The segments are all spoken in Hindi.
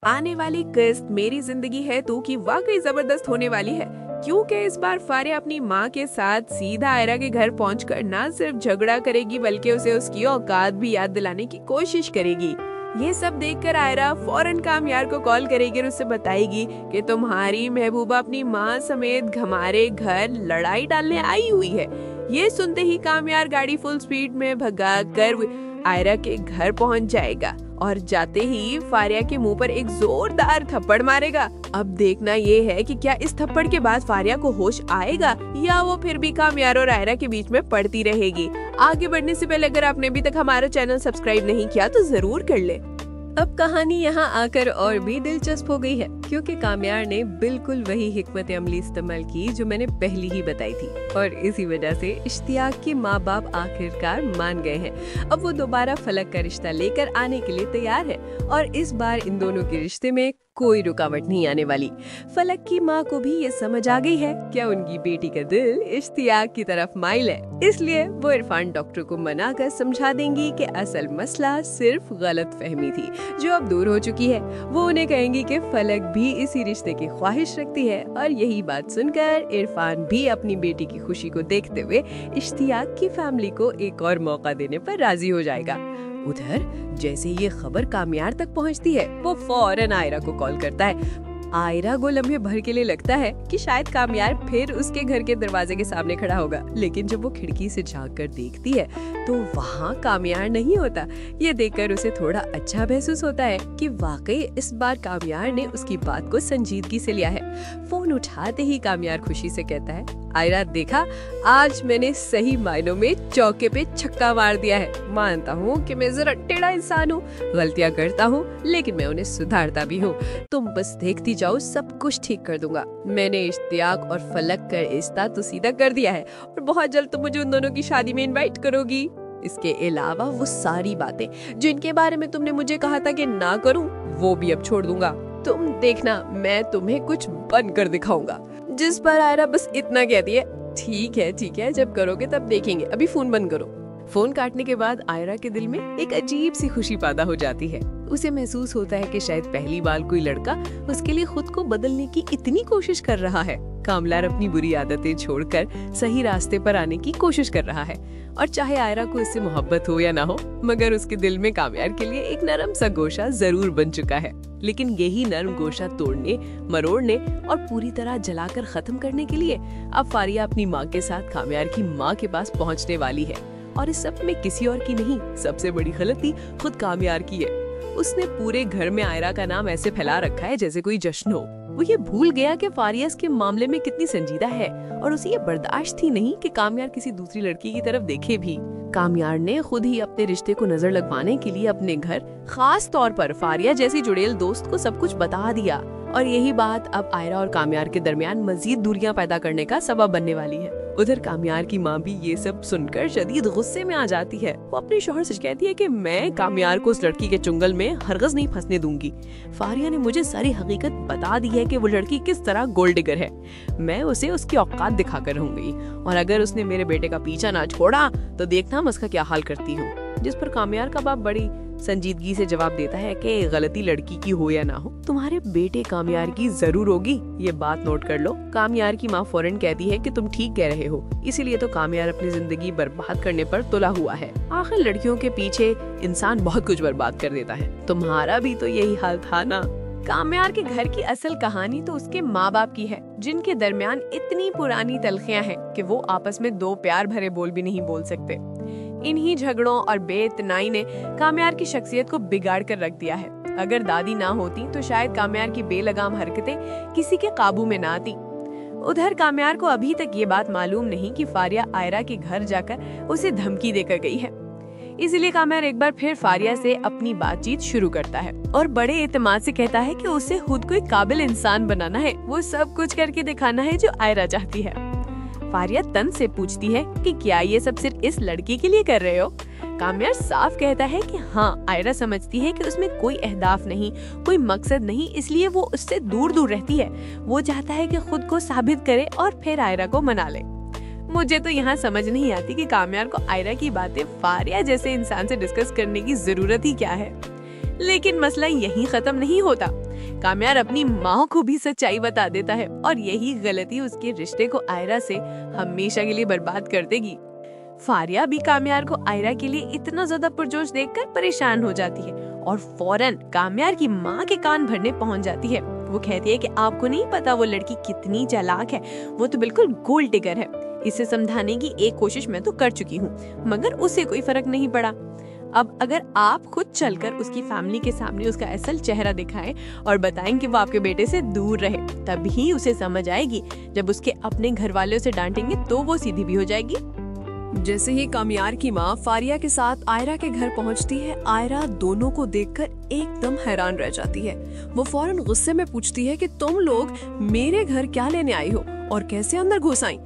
आने वाली किस्त मेरी जिंदगी है तू की वाकई जबरदस्त होने वाली है, क्योंकि इस बार फारिया अपनी माँ के साथ सीधा आयरा के घर पहुंचकर न सिर्फ झगड़ा करेगी बल्कि उसे उसकी औकात भी याद दिलाने की कोशिश करेगी। ये सब देखकर आयरा फौरन कामयार को कॉल करेगी और उससे बताएगी कि तुम्हारी महबूबा अपनी माँ समेत हमारे घर लड़ाई डालने आई हुई है। ये सुनते ही कामयार गाड़ी फुल स्पीड में भगाकर आयरा के घर पहुंच जाएगा और जाते ही फारिया के मुंह पर एक जोरदार थप्पड़ मारेगा। अब देखना ये है कि क्या इस थप्पड़ के बाद फारिया को होश आएगा या वो फिर भी कामयार और आयरा के बीच में पड़ती रहेगी। आगे बढ़ने से पहले अगर आपने अभी तक हमारा चैनल सब्सक्राइब नहीं किया तो जरूर कर ले। अब कहानी यहाँ आकर और भी दिलचस्प हो गई है, क्योंकि कामयार ने बिल्कुल वही हिकमत अमली इस्तेमाल की जो मैंने पहले ही बताई थी, और इसी वजह से इश्तियाक के माँ बाप आखिरकार मान गए हैं। अब वो दोबारा फलक का रिश्ता लेकर आने के लिए तैयार है और इस बार इन दोनों के रिश्ते में कोई रुकावट नहीं आने वाली। फलक की माँ को भी ये समझ आ गई है क्या उनकी बेटी का दिल इश्तियाक की तरफ माइल है, इसलिए वो इरफान डॉक्टर को मनाकर समझा देंगी कि असल मसला सिर्फ गलत फहमी थी जो अब दूर हो चुकी है। वो उन्हें कहेंगी कि फलक भी इसी रिश्ते की ख्वाहिश रखती है, और यही बात सुनकर इरफान भी अपनी बेटी की खुशी को देखते हुए इश्तियाक की फैमिली को एक और मौका देने पर राजी हो जाएगा। उधर जैसे ये खबर कामयार तक पहुंचती है, वो फौरन आयरा को कॉल करता है। आयरा को लम्हे भर के लिए लगता है कि शायद कामयार फिर उसके घर के दरवाजे के सामने खड़ा होगा, लेकिन जब वो खिड़की से झांक कर देखती है तो वहाँ कामयार नहीं होता। ये देखकर उसे थोड़ा अच्छा महसूस होता है कि वाकई इस बार कामयार ने उसकी बात को संजीदगी से लिया है। फोन उठाते ही कामयार खुशी से कहता है, आयरा देखा, आज मैंने सही मायनों में चौके पे छक्का मार दिया है। मानता हूँ कि मैं जरा टेढ़ा इंसान हूँ, गलतियाँ करता हूँ, लेकिन मैं उन्हें सुधारता भी हूँ। तुम बस देखती जाओ, सब कुछ ठीक कर दूंगा। मैंने इश्तियाक और फलक का रिश्ता तो सीधा कर दिया है और बहुत जल्द तुम मुझे उन दोनों की शादी में इनवाइट करोगी। इसके अलावा वो सारी बातें जिनके बारे में तुमने मुझे कहा था कि ना करूं, वो भी अब छोड़ दूंगा। तुम देखना, मैं तुम्हें कुछ बन कर दिखाऊंगा। जिस पर आयरा बस इतना कहती है, ठीक है, जब करोगे तब देखेंगे, अभी फोन बंद करो। फोन काटने के बाद आयरा के दिल में एक अजीब सी खुशी पैदा हो जाती है। उसे महसूस होता है कि शायद पहली बार कोई लड़का उसके लिए खुद को बदलने की इतनी कोशिश कर रहा है। कामयार अपनी बुरी आदतें छोड़कर सही रास्ते पर आने की कोशिश कर रहा है, और चाहे आयरा को इससे मोहब्बत हो या ना हो, मगर उसके दिल में कामयार के लिए एक नरम सा गोशा जरूर बन चुका है। लेकिन यही नरम गोशा तोड़ने, मरोड़ने और पूरी तरह जलाकर खत्म करने के लिए अब फारिया अपनी माँ के साथ कामयार की माँ के पास पहुँचने वाली है। और इस सब में किसी और की नहीं, सबसे बड़ी गलती खुद कामयार की है। उसने पूरे घर में आयरा का नाम ऐसे फैला रखा है जैसे कोई जश्न हो। वो ये भूल गया कि फारिया के मामले में कितनी संजीदा है, और उसे ये बर्दाश्त ही नहीं कि कामयार किसी दूसरी लड़की की तरफ देखे भी। कामयार ने खुद ही अपने रिश्ते को नजर लगवाने के लिए अपने घर, खास तौर पर फारिया जैसी जुड़ेल दोस्त को सब कुछ बता दिया, और यही बात अब आयरा और कामयार के दरमियान मजीद दूरियां पैदा करने का सबब बनने वाली है। उधर कामयार की माँ भी ये सब सुनकर शदीद गुस्से में आ जाती है। वो अपने शौहर से कहती है कि मैं कामयार को उस लड़की के चुंगल में हरगिज़ नहीं फंसने दूंगी। फारिया ने मुझे सारी हकीकत बता दी है कि वो लड़की किस तरह गोल्ड डिगर है। मैं उसे उसकी औकात दिखाकर रहूंगी, और अगर उसने मेरे बेटे का पीछा ना छोड़ा तो देखना मैं उसका क्या हाल करती हूँ। जिस पर कामयार का बाप बड़ी संजीदगी से जवाब देता है कि गलती लड़की की हो या ना हो, तुम्हारे बेटे कामयार की जरूर होगी, ये बात नोट कर लो। कामयार की माँ फौरन कहती है कि तुम ठीक कह रहे हो, इसीलिए तो कामयार अपनी जिंदगी बर्बाद करने पर तुला हुआ है। आखिर लड़कियों के पीछे इंसान बहुत कुछ बर्बाद कर देता है, तुम्हारा भी तो यही हाल था ना। कामयार के घर की असल कहानी तो उसके माँ बाप की है, जिनके दरमियान इतनी पुरानी तलखियां हैं कि वो आपस में दो प्यार भरे बोल भी नहीं बोल सकते। इन्हीं झगड़ों और बेइत्तेनाई ने कामयार की शख्सियत को बिगाड़ कर रख दिया है। अगर दादी ना होती तो शायद कामयार की बेलगाम हरकतें किसी के काबू में ना आती। उधर कामयार को अभी तक ये बात मालूम नहीं कि फारिया आयरा के घर जाकर उसे धमकी देकर गई है। इसीलिए कामयार एक बार फिर फारिया से अपनी बातचीत शुरू करता है और बड़े एतमाद से कहता है कि उसे खुद को एक काबिल इंसान बनाना है, वो सब कुछ करके दिखाना है जो आयरा चाहती है। फारिया तन से पूछती है कि क्या ये सब सिर्फ इस लड़की के लिए कर रहे हो? कामयार साफ कहता है कि हाँ, आयरा समझती है कि उसमें कोई अहदाफ नहीं, कोई मकसद नहीं, इसलिए वो उससे दूर दूर रहती है। वो चाहता है कि खुद को साबित करे और फिर आयरा को मना ले। मुझे तो यहाँ समझ नहीं आती कि कामयार को आयरा की बातें फारिया जैसे इंसान से डिस्कस करने की जरूरत ही क्या है। लेकिन मसला यहीं खत्म नहीं होता। काम्यार अपनी माँ को भी सच्चाई बता देता है और यही गलती उसके रिश्ते को आयरा से हमेशा के लिए बर्बाद कर देगी। फारिया भी काम्यार को आयरा के लिए इतना ज्यादा पुरजोश देखकर परेशान हो जाती है और फौरन काम्यार की माँ के कान भरने पहुंच जाती है। वो कहती है कि आपको नहीं पता वो लड़की कितनी चालाक है, वो तो बिल्कुल गोल्ड डिगर है। इसे समझाने की एक कोशिश मैं तो कर चुकी हूँ, मगर उसे कोई फर्क नहीं पड़ा। अब अगर आप खुद चलकर उसकी फैमिली के सामने उसका असल चेहरा दिखाएं और बताएं कि वो आपके बेटे से दूर रहे, तभी उसे समझ आएगी। जब उसके अपने घर वाले उसे डांटेंगे तो वो सीधी भी हो जाएगी। जैसे ही काम्यार की माँ फारिया के साथ आयरा के घर पहुंचती है, आयरा दोनों को देखकर एकदम हैरान रह जाती है। वो फौरन गुस्से में पूछती है कि तुम लोग मेरे घर क्या लेने आई हो और कैसे अंदर घुस आई।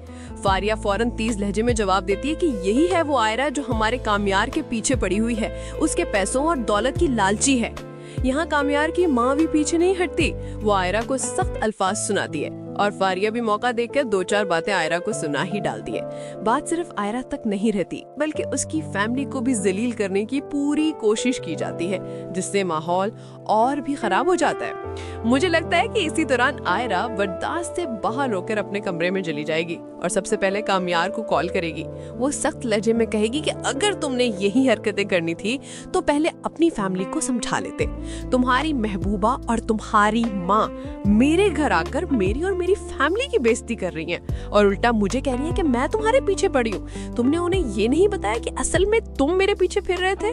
फारिया फौरन तेज लहजे में जवाब देती है कि यही है वो आयरा जो हमारे काम्यार के पीछे पड़ी हुई है, उसके पैसों और दौलत की लालची है। यहाँ काम्यार की माँ भी पीछे नहीं हटती, वो आयरा को सख्त अल्फाज सुनाती है और फारिया भी मौका देखकर 2-4 बातें आयरा को सुना ही डालती है। बात सिर्फ आयरा तक नहीं रहती, बल्कि उसकी फैमिली को भी जलील करने की पूरी कोशिश की जाती है, जिससे माहौल और भी खराब हो जाता है। मुझे लगता है कि इसी दौरान आयरा बर्दाश्त से बाहर होकर अपने कमरे में चली जाएगी और सबसे पहले काम्यार को कॉल करेगी। वो सख्त लहजे में कहेगी कि अगर तुमने यही हरकतें करनी थी तो पहले अपनी फैमिली को समझा लेते। तुम्हारी महबूबा और तुम्हारी माँ मेरे घर आकर मेरी और मेरी फैमिली की बेइज्जती कर रही हैं और उल्टा मुझे कह रही हैं कि मैं तुम्हारे पीछे पड़ी हूँ। तुमने उन्हें ये नहीं बताया कि असल में तुम मेरे पीछे फिर रहे थे।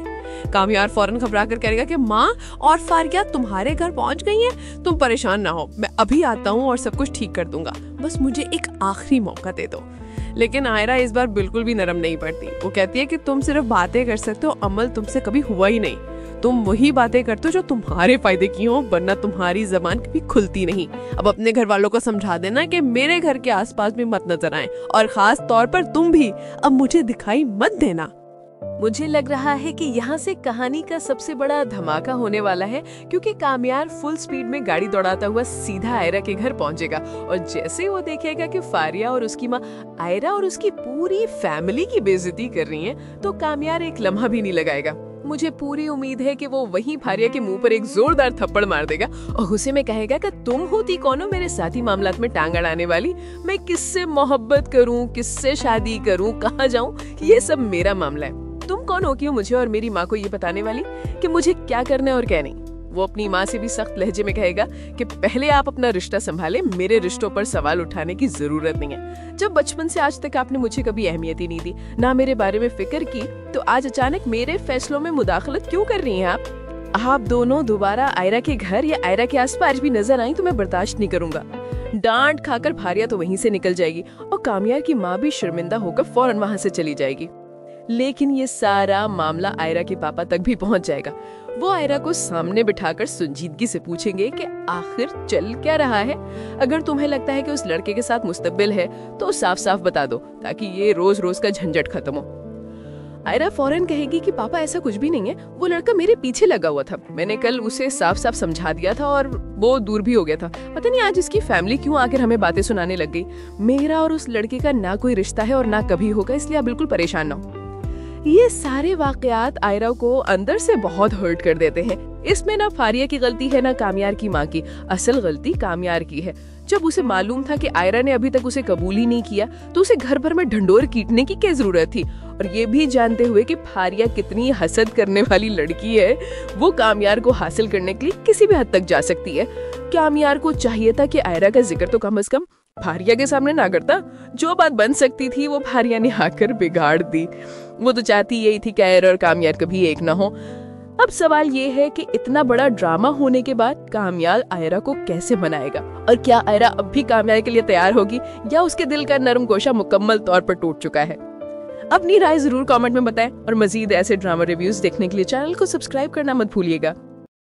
काम्यार फौरन घबरा कर कहेगा कि माँ और फारिया तुम्हारे घर पहुंच गई हैं, तुम परेशान ना हो, मैं अभी आता हूँ और सब कुछ ठीक कर दूंगा, बस मुझे एक आखिरी मौका दे दो। लेकिन आयरा इस बार बिल्कुल भी नरम नहीं पड़ती। वो कहती है कि तुम सिर्फ बातें कर सकते हो, अमल तुमसे कभी हुआ ही नहीं। तुम वही बातें करते हो जो तुम्हारे फायदे की हो, वरना तुम्हारी जबान कभी खुलती नहीं। अब अपने घर वालों को समझा देना कि मेरे घर के आसपास भी मत नजर आए और खास तौर पर तुम भी अब मुझे दिखाई मत देना। मुझे लग रहा है कि यहाँ से कहानी का सबसे बड़ा धमाका होने वाला है, क्योंकि काम्यार फुल स्पीड में गाड़ी दौड़ाता हुआ सीधा आयरा के घर पहुंचेगा और जैसे वो देखेगा कि फारिया और उसकी माँ आयरा और उसकी पूरी फैमिली की बेइज्जती कर रही हैं, तो काम्यार एक लम्हा भी नहीं लगाएगा। मुझे पूरी उम्मीद है कि वो वहीं फारिया के मुंह पर एक जोरदार थप्पड़ मार देगा और गुस्से में कहेगा कि तुम होती कौन हो मेरे साथी मामलात में टांग अड़ाने वाली, मैं किससे मोहब्बत करूं, किससे शादी करूं, कहाँ जाऊं, ये सब मेरा मामला है। तुम कौन हो कि मुझे और मेरी माँ को ये बताने वाली कि मुझे क्या करना है और क्या नहीं। वो अपनी माँ से भी सख्त लहजे में कहेगा कि पहले आप अपना रिश्ता संभाले, मेरे रिश्तों पर सवाल उठाने की जरूरत नहीं है। जब बचपन से आज तक आपने मुझे कभी अहमियत ही नहीं दी, ना मेरे बारे में फिक्र की, तो आज अचानक मेरे फैसलों में मुदाखलत क्यों कर रही हैं आप दोनों दोबारा आयरा के घर या आयरा के आसपास भी नजर आई तो मैं बर्दाश्त नहीं करूंगा। डांट खाकर फारिया तो वहीं से निकल जाएगी और काम्यार की माँ भी शर्मिंदा होकर फौरन वहां से चली जाएगी। लेकिन ये सारा मामला आयरा के पापा तक भी पहुंच जाएगा। वो आयरा को सामने बिठाकर संजीदगी से पूछेंगे कि आखिर चल क्या रहा है। अगर तुम्हें लगता है कि उस लड़के के साथ मुस्तकबिल है तो साफ साफ बता दो, ताकि ये रोज रोज का झंझट खत्म हो। आयरा फौरन कहेगी कि पापा ऐसा कुछ भी नहीं है, वो लड़का मेरे पीछे लगा हुआ था, मैंने कल उसे साफ साफ समझा दिया था और वो दूर भी हो गया था। पता नहीं आज इसकी फैमिली क्यों आकर हमें बातें सुनाने लग गई। मेरा और उस लड़के का ना कोई रिश्ता है और ना कभी होगा, इसलिए आप बिल्कुल परेशान ना हो। ये सारे वाकयात आयरा को अंदर से बहुत हर्ट कर देते हैं। इसमें ना फारिया की गलती है ना काम्यार की माँ की, असल गलती काम्यार की है। जब उसे मालूम था कि आयरा ने अभी तक उसे कबूल ही नहीं किया तो उसे घर भर में ढंढोर पीटने की क्या जरूरत थी। और ये भी जानते हुए कि फारिया कितनी हसद करने वाली लड़की है, वो काम्यार को हासिल करने के लिए किसी भी हद तक जा सकती है। काम्यार को चाहिए था कि आयरा का जिक्र तो कम से कम फारिया के सामने ना करता। जो बात बन सकती थी वो फारिया ने आकर बिगाड़ दी। वो तो चाहती यही थी कि आयरा और काम्यार कभी एक ना हो। अब सवाल ये है कि इतना बड़ा ड्रामा होने के बाद काम्यार आयरा को कैसे मनाएगा, और क्या आयरा अब भी काम्यार के लिए तैयार होगी या उसके दिल का नरम गोशा मुकम्मल तौर पर टूट चुका है। अपनी राय जरूर कमेंट में बताएं और मजीद ऐसे ड्रामा रिव्यूज देखने के लिए चैनल को सब्सक्राइब करना मत भूलिएगा।